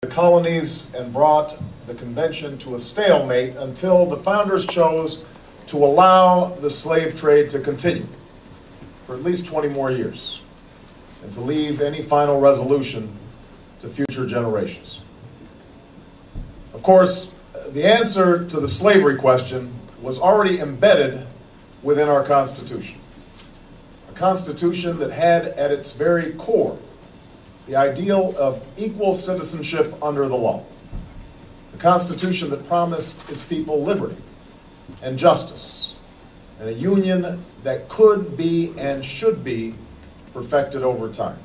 the colonies and brought the convention to a stalemate until the founders chose to allow the slave trade to continue for at least 20 more years and to leave any final resolution to future generations. Of course, the answer to the slavery question was already embedded within our Constitution. A Constitution that had at its very core the ideal of equal citizenship under the law. A Constitution that promised its people liberty and justice, and a union that could be and should be perfected over time.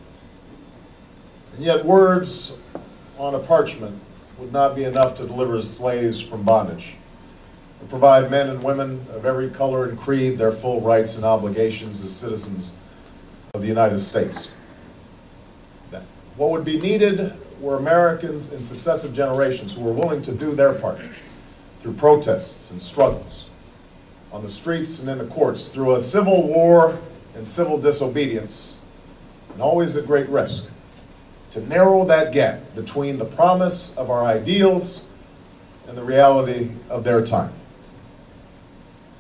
And yet words on a parchment would not be enough to deliver slaves from bondage, and provide men and women of every color and creed their full rights and obligations as citizens of the United States. What would be needed were Americans in successive generations who were willing to do their part through protests and struggles on the streets and in the courts, through a civil war and civil disobedience, and always at great risk, to narrow that gap between the promise of our ideals and the reality of their time.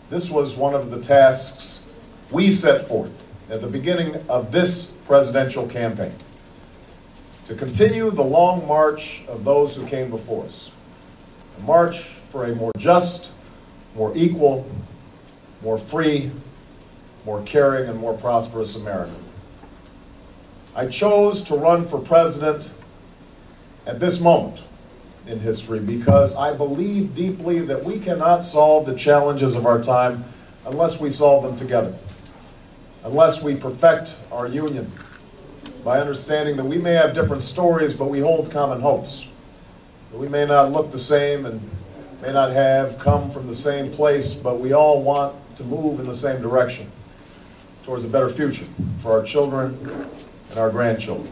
This was one of the tasks we set forth at the beginning of this presidential campaign, to continue the long march of those who came before us, a march for a more just, more equal, more free, more caring, and more prosperous America. I chose to run for president at this moment in history because I believe deeply that we cannot solve the challenges of our time unless we solve them together, unless we perfect our union by understanding that we may have different stories, but we hold common hopes. That we may not look the same and may not have come from the same place, but we all want to move in the same direction towards a better future for our children and our grandchildren.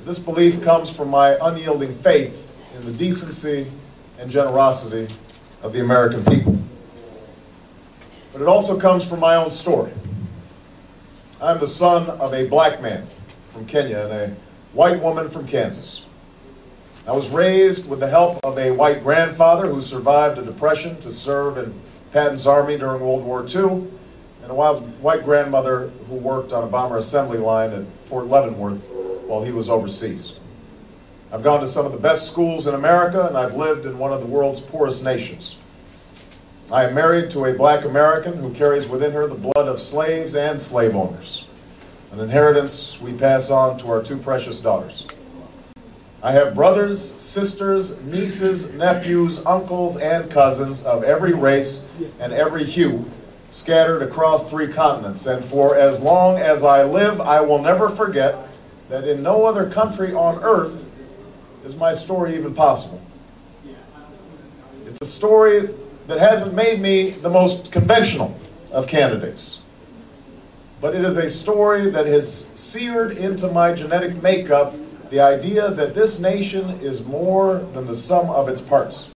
This belief comes from my unyielding faith in the decency and generosity of the American people. But it also comes from my own story. I'm the son of a black man from Kenya and a white woman from Kansas. I was raised with the help of a white grandfather who survived a depression to serve in Patton's army during World War II, and a white grandmother who worked on a bomber assembly line at Fort Leavenworth while he was overseas. I've gone to some of the best schools in America, and I've lived in one of the world's poorest nations. I am married to a black American who carries within her the blood of slaves and slave owners, an inheritance we pass on to our two precious daughters. I have brothers, sisters, nieces, nephews, uncles, and cousins of every race and every hue scattered across 3 continents, and for as long as I live, I will never forget that in no other country on earth is my story even possible. It's a story that hasn't made me the most conventional of candidates, but it is a story that has seared into my genetic makeup the idea that this nation is more than the sum of its parts,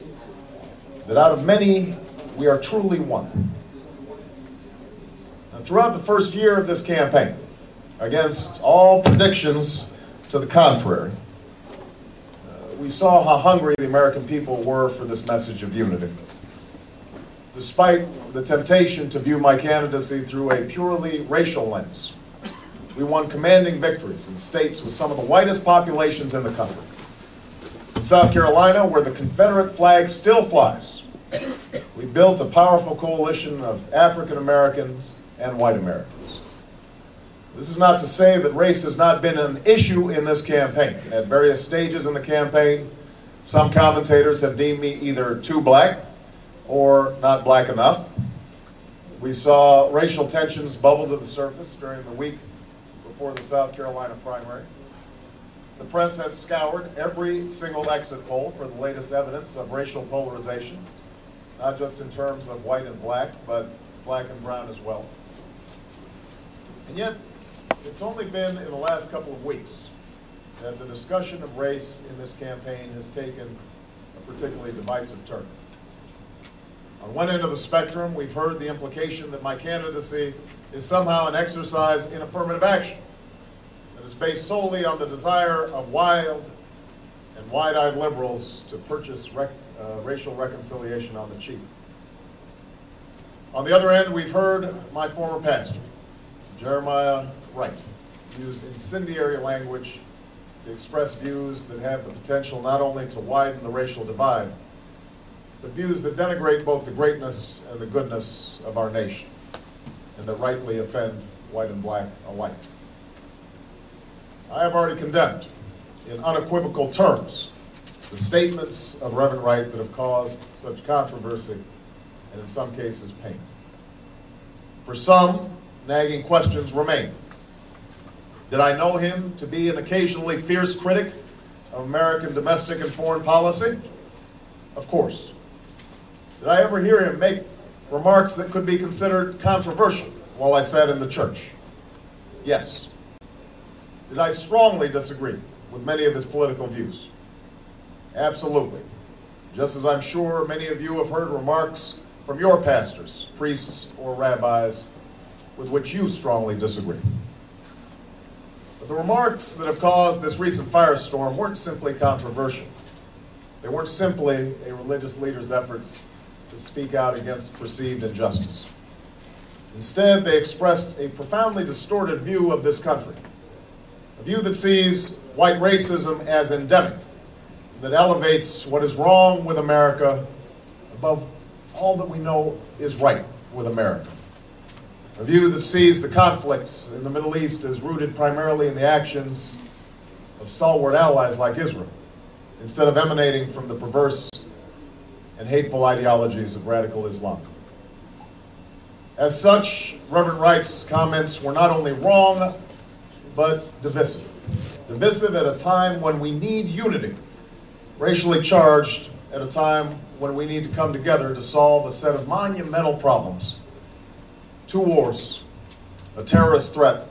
that out of many, we are truly one. And throughout the first year of this campaign, against all predictions to the contrary, we saw how hungry the American people were for this message of unity. Despite the temptation to view my candidacy through a purely racial lens, we won commanding victories in states with some of the whitest populations in the country. In South Carolina, where the Confederate flag still flies, we built a powerful coalition of African Americans and white Americans. This is not to say that race has not been an issue in this campaign. At various stages in the campaign, some commentators have deemed me either too black or not black enough. We saw racial tensions bubble to the surface during the week before the South Carolina primary. The press has scoured every single exit poll for the latest evidence of racial polarization, not just in terms of white and black, but black and brown as well. And yet, it's only been in the last couple of weeks that the discussion of race in this campaign has taken a particularly divisive turn. On one end of the spectrum, we've heard the implication that my candidacy is somehow an exercise in affirmative action that is based solely on the desire of wild wide-eyed liberals to purchase racial reconciliation on the cheap. On the other end, we've heard my former pastor, Jeremiah Wright, use incendiary language to express views that have the potential not only to widen the racial divide, but views that denigrate both the greatness and the goodness of our nation, and that rightly offend white and black alike. I have already condemned, in unequivocal terms, the statements of Reverend Wright that have caused such controversy and in some cases pain. For some, nagging questions remain. Did I know him to be an occasionally fierce critic of American domestic and foreign policy? Of course. Did I ever hear him make remarks that could be considered controversial while I sat in the church? Yes. Did I strongly disagree with many of his political views? Absolutely. Just as I'm sure many of you have heard remarks from your pastors, priests, or rabbis with which you strongly disagree. But the remarks that have caused this recent firestorm weren't simply controversial. They weren't simply a religious leader's efforts to speak out against perceived injustice. Instead, they expressed a profoundly distorted view of this country, a view that sees white racism as endemic, that elevates what is wrong with America above all that we know is right with America. A view that sees the conflicts in the Middle East as rooted primarily in the actions of stalwart allies like Israel, instead of emanating from the perverse and hateful ideologies of radical Islam. As such, Reverend Wright's comments were not only wrong, but divisive. Divisive at a time when we need unity, racially charged at a time when we need to come together to solve a set of monumental problems. 2 wars, a terrorist threat,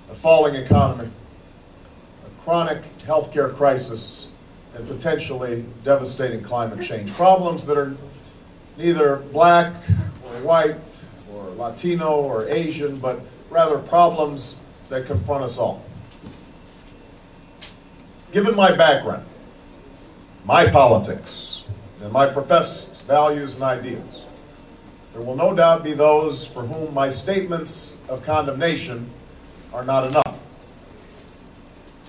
a falling economy, a chronic healthcare crisis, and potentially devastating climate change. Problems that are neither black or white or Latino or Asian, but rather problems that confront us all. Given my background, my politics, and my professed values and ideas, there will no doubt be those for whom my statements of condemnation are not enough.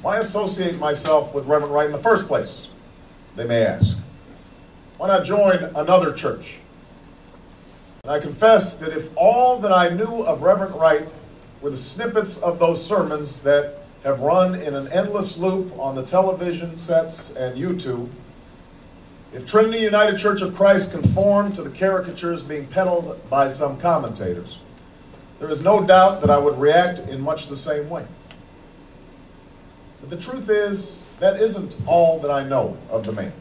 Why associate myself with Reverend Wright in the first place, they may ask? Why not join another church? And I confess that if all that I knew of Reverend Wright were the snippets of those sermons that have run in an endless loop on the television sets and YouTube, if Trinity United Church of Christ conformed to the caricatures being peddled by some commentators, there is no doubt that I would react in much the same way. But the truth is, that isn't all that I know of the man.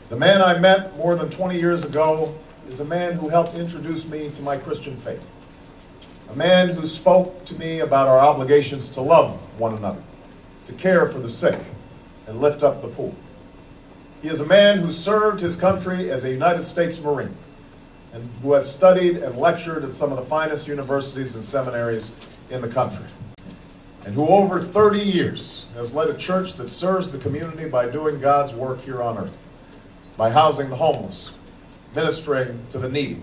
The man I met more than 20 years ago is a man who helped introduce me to my Christian faith. A man who spoke to me about our obligations to love one another, to care for the sick, and lift up the poor. He is a man who served his country as a United States Marine and who has studied and lectured at some of the finest universities and seminaries in the country, and who over 30 years has led a church that serves the community by doing God's work here on earth, by housing the homeless, ministering to the needy,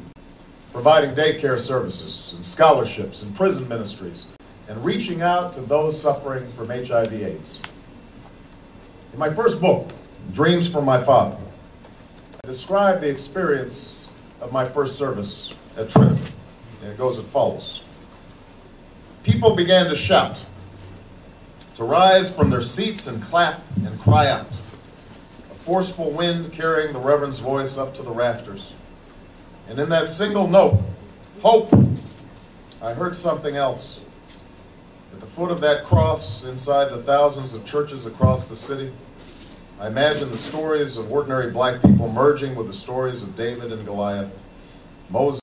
providing daycare services and scholarships and prison ministries, and reaching out to those suffering from HIV/AIDS. In my first book, Dreams from My Father, I describe the experience of my first service at Trinity, and it goes as follows. People began to shout, to rise from their seats and clap and cry out. A forceful wind carrying the Reverend's voice up to the rafters. And in that single note, hope, I heard something else. At the foot of that cross, inside the thousands of churches across the city, I imagine the stories of ordinary black people merging with the stories of David and Goliath, Moses